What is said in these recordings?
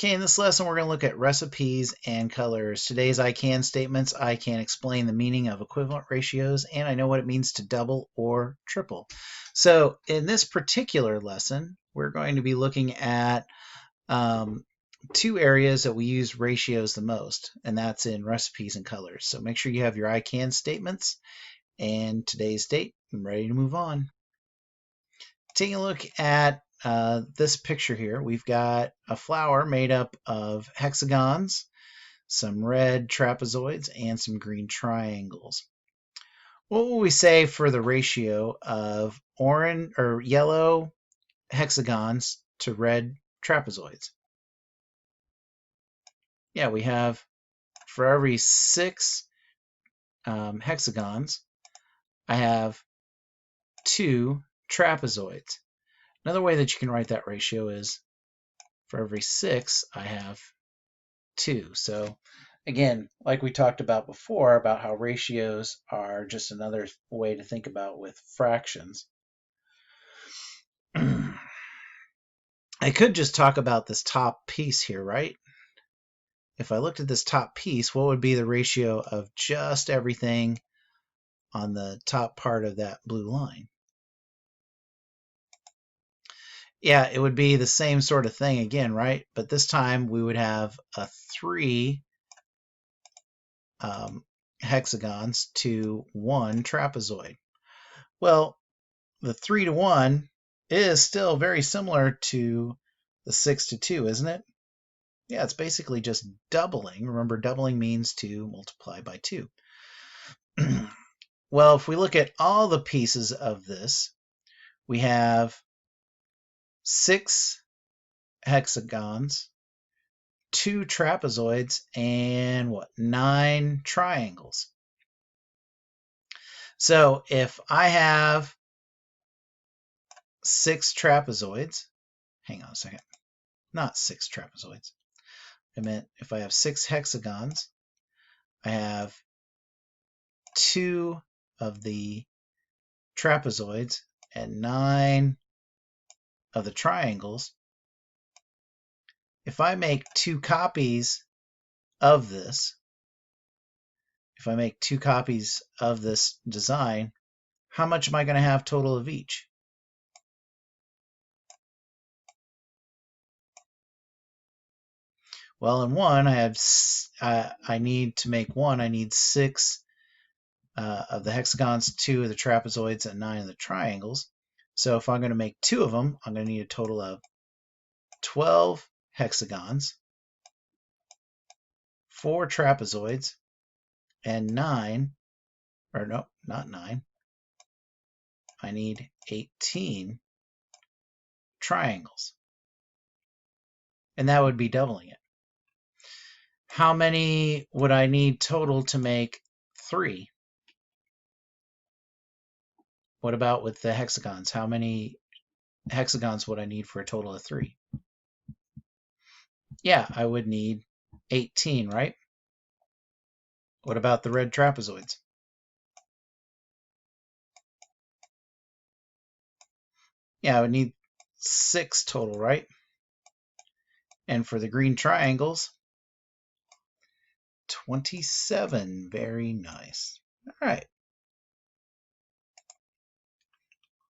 Okay, in this lesson, we're going to look at recipes and colors. Today's I can statements. I can explain the meaning of equivalent ratios, and I know what it means to double or triple. So in this particular lesson, we're going to be looking at two areas that we use ratios the most, and that's in recipes and colors. So make sure you have your I can statements and today's date. I'm ready to move on. Taking a look at this picture here, we've got a flower made up of hexagons, some red trapezoids, and some green triangles. What will we say for the ratio of orange or yellow hexagons to red trapezoids? Yeah, we have for every 6 hexagons, I have 2 trapezoids. Another way that you can write that ratio is for every 6, I have 2. So again, like we talked about before, about how ratios are just another way to think about with fractions. I could just talk about this top piece here, right? If I looked at this top piece, what would be the ratio of just everything on the top part of that blue line? Yeah, it would be the same sort of thing again, right? But this time we would have a 3 hexagons to 1 trapezoid. Well, the 3 to 1 is still very similar to the 6 to 2, isn't it? Yeah, it's basically just doubling. Remember, doubling means to multiply by 2. Well, if we look at all the pieces of this, we have 6 hexagons, 2 trapezoids, and 9 triangles. So if I have 6 trapezoids, hang on a second, not 6 trapezoids. I meant if I have 6 hexagons, I have 2 of the trapezoids and 9 of the triangles. If I make 2 copies of this, if I make 2 copies of this design, how much am I going to have total of each? Well, in one, I need to make one. I need 6 of the hexagons, 2 of the trapezoids, and 9 of the triangles. So if I'm going to make 2 of them, I'm going to need a total of 12 hexagons, 4 trapezoids, and 9, or no, not 9. I need 18 triangles. And that would be doubling it. How many would I need total to make 3? What about with the hexagons? How many hexagons would I need for a total of 3? Yeah, I would need 18, right? What about the red trapezoids? Yeah, I would need 6 total, right? And for the green triangles, 27. Very nice. All right.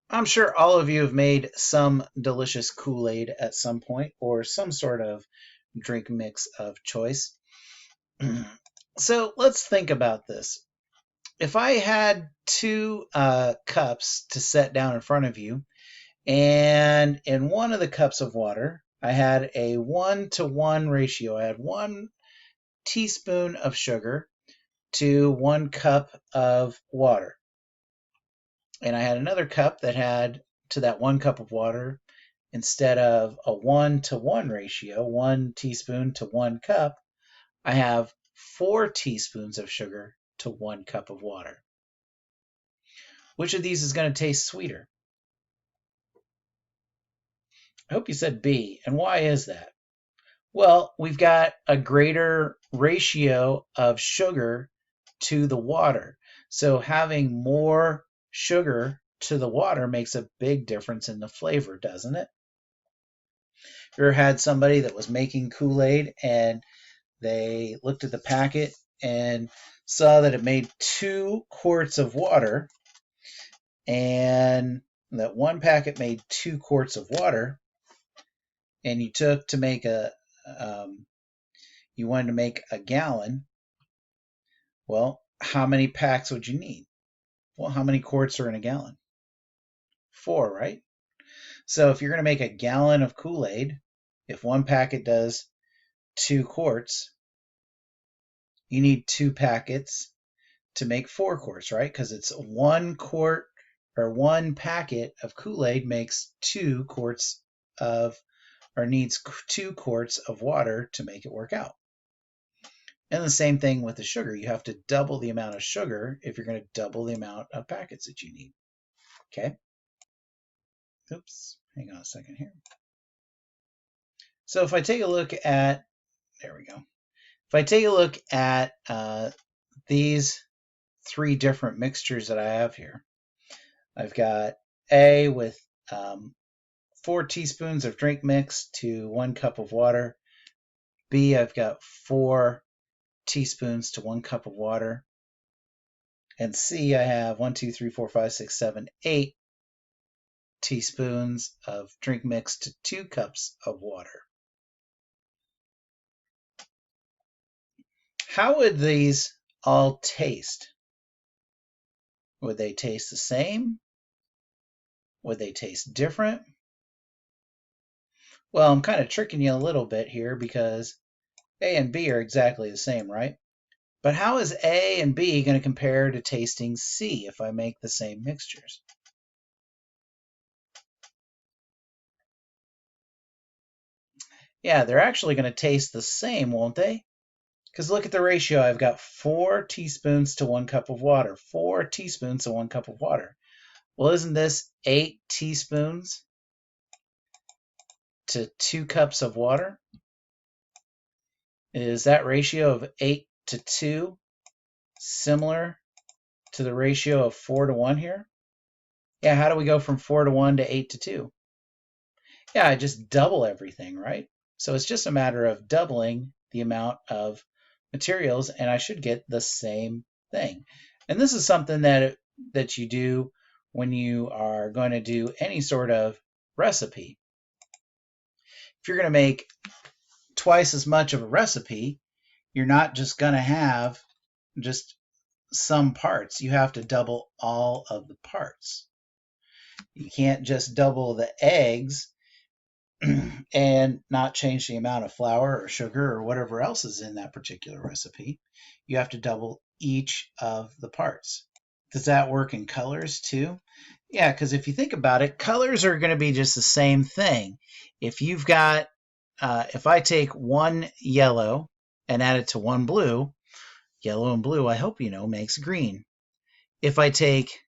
I'm sure all of you have made some delicious Kool-Aid at some point or some sort of drink mix of choice. So let's think about this. If I had 2 cups to set down in front of you, and in one of the cups of water, I had a 1-to-1 ratio. I had 1 teaspoon of sugar to 1 cup of water. And I had another cup that had to that 1 cup of water, instead of a 1-to-1 ratio, 1 teaspoon to 1 cup, I have 4 teaspoons of sugar to 1 cup of water. Which of these is going to taste sweeter? I hope you said B. And why is that? Well, we've got a greater ratio of sugar to the water. So having more sugar to the water makes a big difference in the flavor, doesn't it? You ever had somebody that was making Kool-Aid and they looked at the packet and saw that it made 2 quarts of water, and that one packet made 2 quarts of water, and you took to make you wanted to make a gallon. Well, how many packs would you need? Well, how many quarts are in a gallon? 4, right? So if you're going to make a gallon of Kool-Aid, if one packet does 2 quarts, you need 2 packets to make 4 quarts, right? Because it's 1 quart, or 1 packet of Kool-Aid makes 2 quarts of, or needs 2 quarts of water to make it work out. And the same thing with the sugar. You have to double the amount of sugar if you're going to double the amount of packets that you need. Okay? Oops, hang on a second here. So if I take a look at, there we go. If I take a look at these 3 different mixtures that I have here, I've got A with 4 teaspoons of drink mix to 1 cup of water. B, I've got 4 teaspoons to 1 cup of water. And C, I have 1, 2, 3, 4, 5, 6, 7, 8 teaspoons of drink mix to 2 cups of water. How would these all taste? Would they taste the same? Would they taste different? Well, I'm kind of tricking you a little bit here because A and B are exactly the same, right? But how is A and B going to compare to tasting C if I make the same mixtures? Yeah, they're actually going to taste the same, won't they? Because look at the ratio. I've got 4 teaspoons to 1 cup of water. 4 teaspoons to 1 cup of water. Well, isn't this 8 teaspoons to 2 cups of water? Is that ratio of 8 to 2 similar to the ratio of 4 to 1 here? Yeah, how do we go from 4 to 1 to 8 to 2? Yeah, I just double everything, right? So it's just a matter of doubling the amount of materials, and I should get the same thing. And this is something that you do when you are going to do any sort of recipe. If you're going to make twice as much of a recipe, you're not just going to have just some parts. You have to double all of the parts. You can't just double the eggs and not change the amount of flour or sugar or whatever else is in that particular recipe. You have to double each of the parts. Does that work in colors too? Yeah, because if you think about it, colors are going to be just the same thing. If you've got, if I take 1 yellow and add it to 1 blue, yellow and blue, I hope you know, makes green. If I take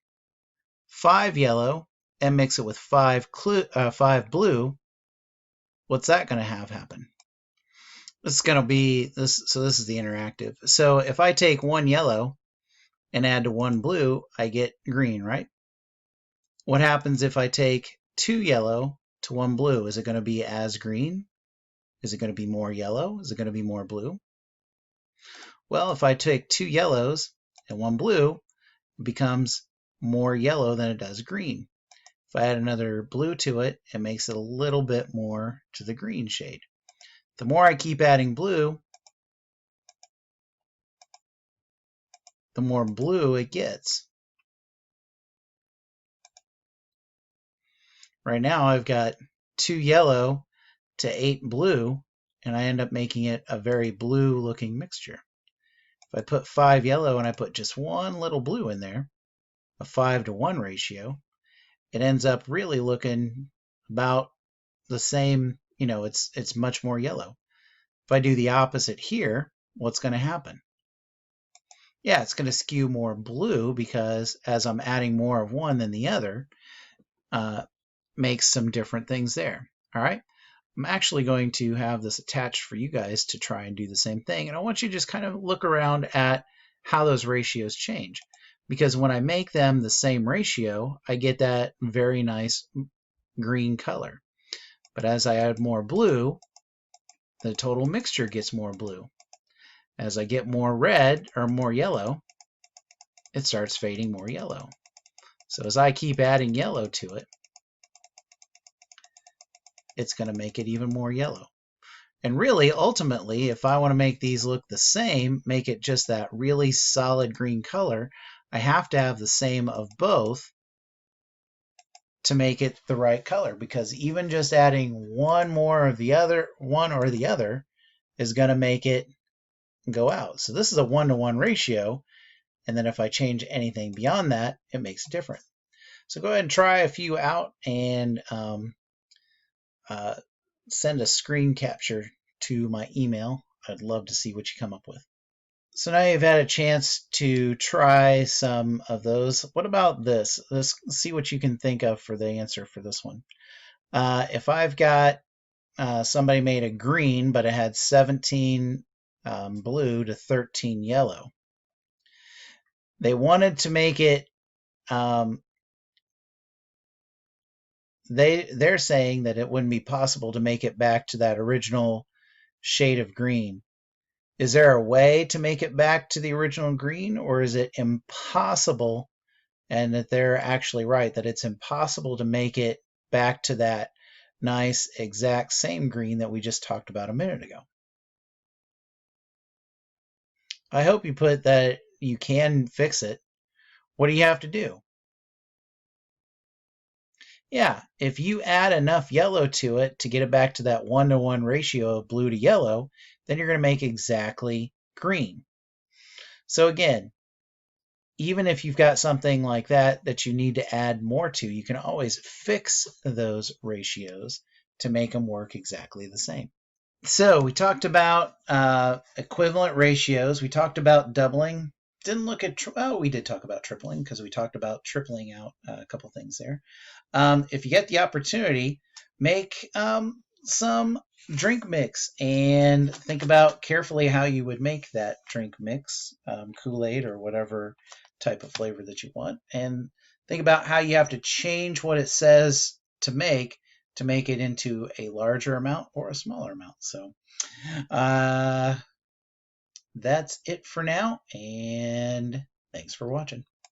5 yellow and mix it with 5 blue, what's that going to have happen? This is going to be this. So this is the interactive. So if I take 1 yellow and add to 1 blue, I get green, right? What happens if I take 2 yellow to 1 blue? Is it going to be as green? Is it going to be more yellow? Is it going to be more blue? Well, if I take 2 yellows and 1 blue, it becomes more yellow than it does green. If I add another blue to it, it makes it a little bit more to the green shade. The more I keep adding blue, the more blue it gets. Right now I've got 2 yellow to 8 blue, and I end up making it a very blue looking mixture. If I put 5 yellow and I put just 1 little blue in there, a 5 to 1 ratio, it ends up really looking about the same, you know, it's much more yellow. If I do the opposite here, what's going to happen? Yeah, it's going to skew more blue because as I'm adding more of one than the other, makes some different things there. All right. I'm actually going to have this attached for you guys to try and do the same thing. And I want you to just kind of look around at how those ratios change. Because when I make them the same ratio, I get that very nice green color. But as I add more blue, the total mixture gets more blue. As I get more red or more yellow, it starts fading more yellow. So as I keep adding yellow to it, it's going to make it even more yellow. And really, ultimately, if I want to make these look the same, make it just that really solid green color, I have to have the same of both to make it the right color, because even just adding one or the other is going to make it go out. So this is a 1-to-1 ratio, and then if I change anything beyond that, it makes it different. So go ahead and try a few out and send a screen capture to my email. I'd love to see what you come up with. So now you've had a chance to try some of those. What about this? Let's see what you can think of for the answer for this one. If I've got somebody made a green, but it had 17 blue to 13 yellow. They wanted to make it, they're saying that it wouldn't be possible to make it back to that original shade of green. Is there a way to make it back to the original green, or is it impossible, and that they're actually right, that it's impossible to make it back to that nice exact same green that we just talked about a minute ago? I hope you put that you can fix it. What do you have to do? Yeah, if you add enough yellow to it to get it back to that 1-to-1 ratio of blue to yellow, then you're going to make exactly green. So again, even if you've got something like that you need to add more to, you can always fix those ratios to make them work exactly the same. So we talked about equivalent ratios. We talked about doubling. Didn't look at, we did talk about tripling, because we talked about tripling out a couple things there. If you get the opportunity, make some drink mix and think about carefully how you would make that drink mix, Kool-Aid or whatever type of flavor that you want, and think about how you have to change what it says to make it into a larger amount or a smaller amount. So that's it for now, and thanks for watching.